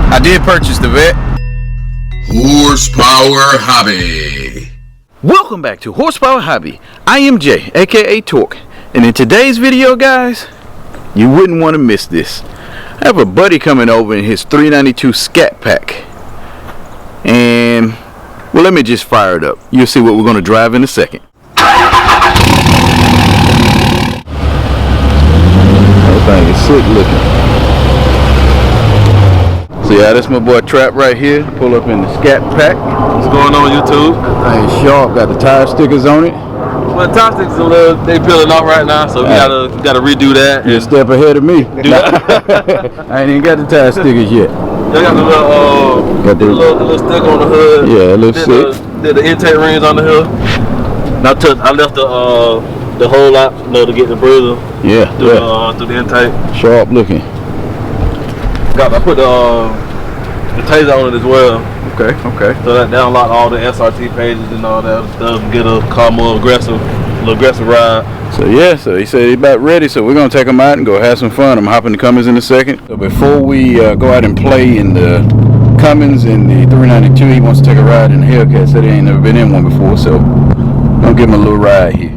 I did purchase the vet. Horsepower Hobby. Welcome back to Horsepower Hobby. I am Jay, aka Torque, and in today's video, guys, you wouldn't want to miss this. I have a buddy coming over in his 392 Scat pack, and well, let me just fire it up. You'll see what we're going to drive in a second. That thing is sick looking. So yeah, that's my boy Trap right here. Pull up in the Scat pack. What's going on, YouTube? Thing is sharp. Got the tire stickers on it. Well, the tire stickers a little, they peeling off right now, so we gotta redo that. You're a step ahead of me. I ain't even got the tire stickers yet. They got the little sticker on the hood. Yeah, it looks sick. Did the intake rings on the hood. I left the whole lot, to get the breather. Yeah, through the intake. Sharp looking. I put the taser on it as well. Okay. So that unlock all the SRT pages and all that stuff, and get a car more aggressive ride. So yeah, so he said he's about ready, so we're gonna take him out and go have some fun. I'm hopping the Cummins in a second. So before we go out and play in the Cummins and the 392, he wants to take a ride in the Hellcat. Said he ain't never been in one before, so I'm gonna give him a little ride here.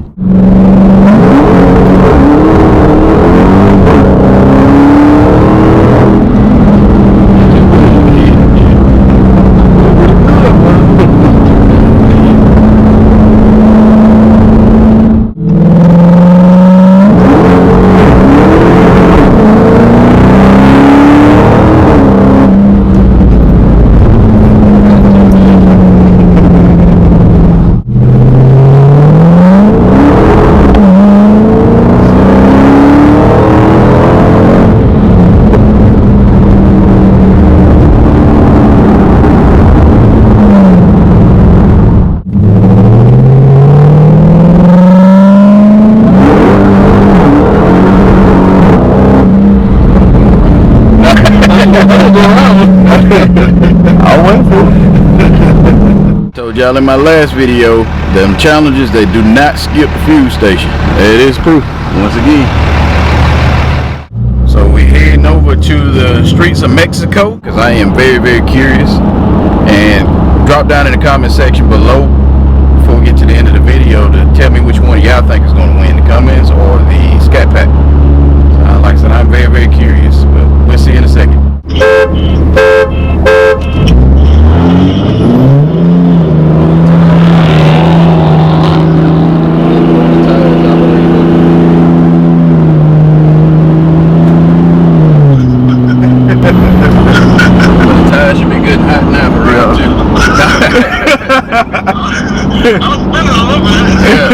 Told y'all in my last video, them challenges, they do not skip the fuel station. It is proof once again. So we heading over to the streets of Mexico because I am very, very curious. And drop down in the comment section below before we get to the end of the video to tell me which one of y'all think is going to win, the Cummins or the Scat pack. So, like I said, I'm very, very curious, but we'll see you in a second.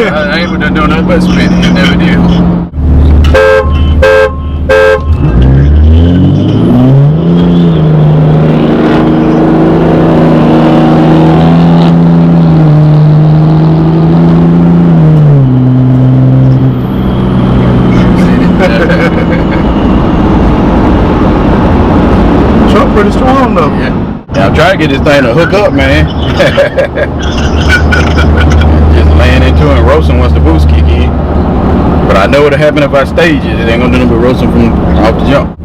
I ain't doing nothing but spinning. It never did. Truck pretty strong though. Yeah, I'm trying to get this thing to hook up, man. Just laying into it and roasting once the boost kick in. But I know what'll happen if I stage it. It ain't gonna do nothing but roasting from off the jump.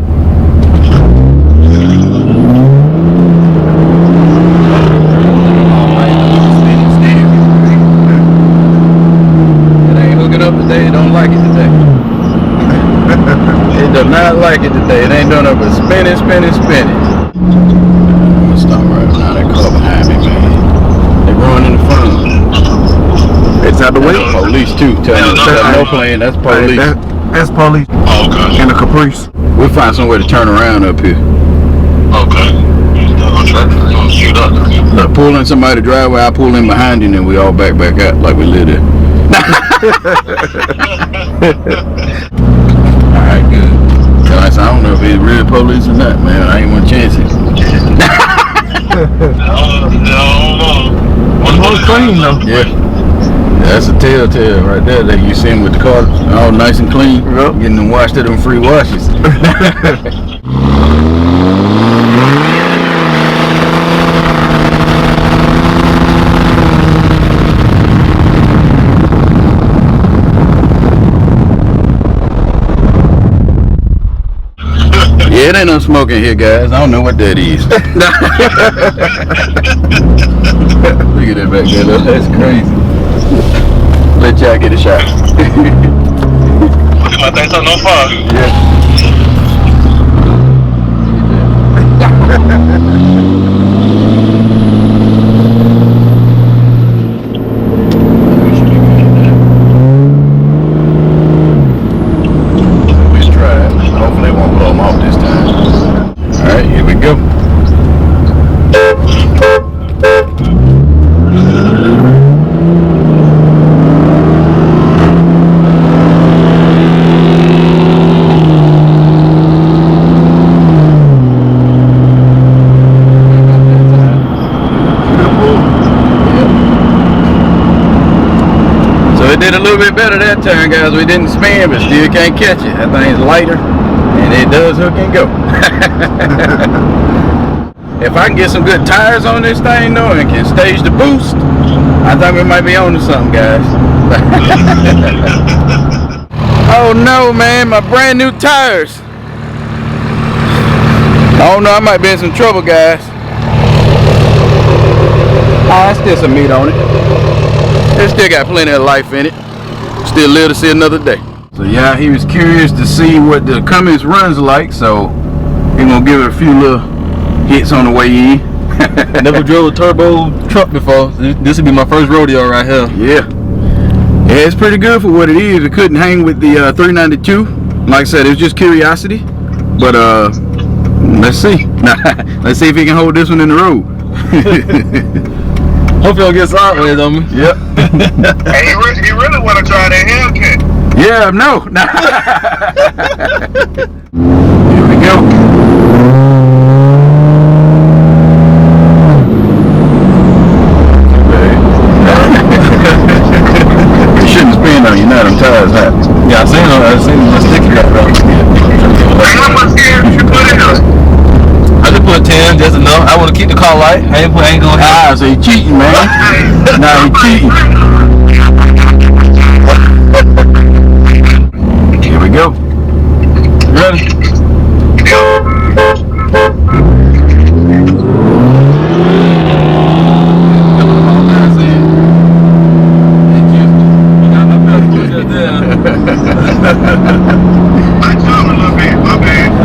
It ain't hooking up today. It don't like it today. It does not like it today. It ain't doing nothing but spinning. I'm gonna stop right now. That car behind me, man. They running in the front. It's out the way. Police too. Tell me no playing. That's police. That's police. Oh, okay. In a Caprice. We'll find somewhere to turn around up here. Okay. I'm trying to shoot up. Look, pull in somebody's driveway. I pull in behind you, and then we all back out like we live there. All right, good. I don't know if it's real police or not, man. I ain't want to chance it. No. It's clean though. Yeah. That's a telltale right there that you see him with the car all nice and clean. Yep. Getting them washed at them free washes. It ain't no smoking here, guys. I don't know what that is. Look at that back there, though. That's crazy. Let y'all get a shot. My thing's on no fire. Yeah. Did a little bit better that time, guys. We didn't spin, but still can't catch it. That thing's lighter, and it does hook and go. If I can get some good tires on this thing, though, and can stage the boost, I think we might be on to something, guys. Oh no, man, my brand new tires. Oh no, I might be in some trouble, guys. Oh, that's still some meat on it. It still got plenty of life in it. Still live to see another day. So yeah, he was curious to see what the Cummins runs like, so he's gonna give it a few little hits on the way in. Never drove a turbo truck before. This would be my first rodeo right here. Yeah. Yeah, it's pretty good for what it is. It couldn't hang with the 392. Like I said, it was just curiosity. But let's see. Let's see if he can hold this one in the road. Hope y'all get sideways on me. Yep. Hey, you really want to try that Hellcat? Yeah, no. Here we go. You shouldn't spin on you now, them tires hot. Yeah, I seen the sticky right there. How much gear did you put in it? I just put 10, just enough. I want to keep the car light. I ain't going to. Ah, so he cheating, man. Nah, he cheating. Here we go. Ready?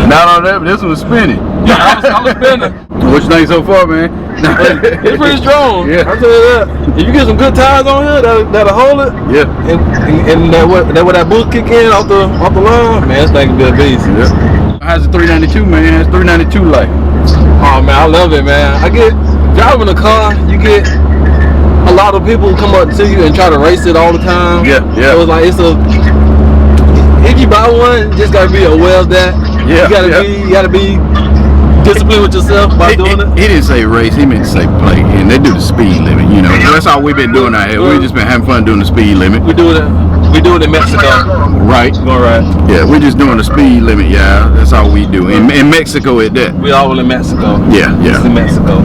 Not on that, but this one was spinning. Yeah, I was spinning. What you think so far, man? It's pretty strong. Yeah. I'll tell you that. If you get some good tires on here, that'll hold it. Yeah. And that boost kick in off the line, man, this thing can be a beast. Yeah. How's the 392, man? It's 392 light. Oh man, I love it, man. I get driving a car, you get a lot of people come up to you and try to race it all the time. Yeah, yeah. So it's like if you buy one, you just gotta be aware of that. Yeah, you gotta be disciplined with yourself by doing it. He didn't say race, he meant to say play. And they do the speed limit, you know. That's all we've been doing out here. We've just been having fun doing the speed limit. We do it in Mexico. Right. All right. Yeah, we're just doing the speed limit, yeah. That's all we do. In Mexico at that. We all in Mexico. Yeah, yeah. It's in Mexico.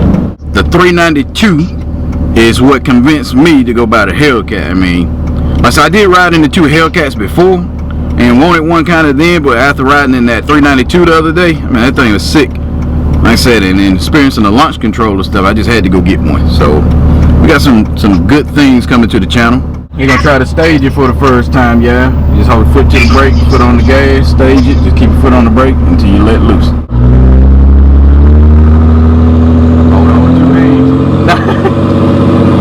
The 392 is what convinced me to go buy the Hellcat. I mean, like I said, I did ride in the two Hellcats before and wanted one kind of then, but after riding in that 392 the other day, I mean, that thing was sick. Like I said, and experiencing the launch controller stuff, I just had to go get one. So we got some good things coming to the channel. You're gonna try to stage it for the first time, yeah. You just hold your foot to the brake, foot on the gas, stage it, just keep your foot on the brake until you let loose. Hold on with 2 hands.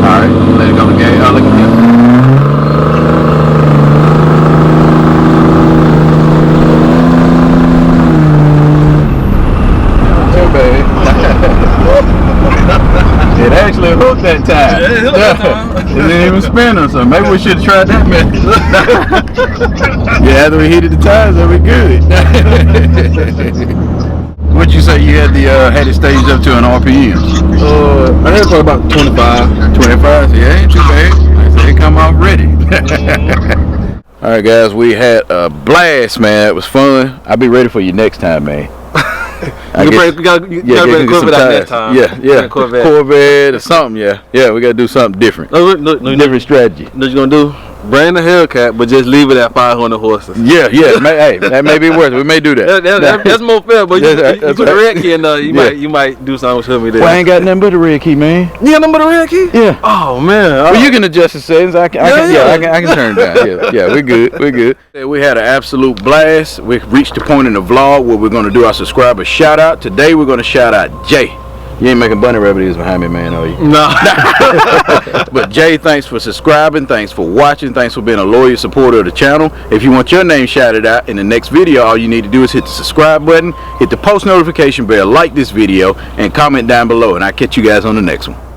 Alright, let it go to the gas. Oh, look at this. It actually hooked that time. Yeah, it hooked that time. It didn't even spin or something. Maybe we should have tried that method. Yeah, after we heated the tires, that'd be good. What'd you say you had it staged up to an RPM? I had for about 25. 25? Yeah, ain't too bad. Like I said, it come off ready. Alright guys, we had a blast, man. It was fun. I'll be ready for you next time, man. You gotta bring a Corvette out next time. Yeah. Corvette or something, yeah. Yeah, we gotta do something different. No, different strategy. What you gonna do? Bring the Hellcat, but just leave it at 500 horses. Yeah, hey, that may be worth it. We may do that. That's more fair, but you put the red key in there, you might do something with me there. Well, I ain't got nothing but the red key, man. You got nothing but the red key? Yeah. Oh, man. Well, you can adjust the settings. I can turn it down. Yeah, we're good. We had an absolute blast. We reached the point in the vlog where we're going to do our subscriber shout out. Today, we're going to shout out Jay. You ain't making bunny rabbit ears behind me, man, are you? No. But Jay, thanks for subscribing. Thanks for watching. Thanks for being a loyal supporter of the channel. If you want your name shouted out in the next video, all you need to do is hit the subscribe button, hit the post notification bell, like this video, and comment down below. And I'll catch you guys on the next one.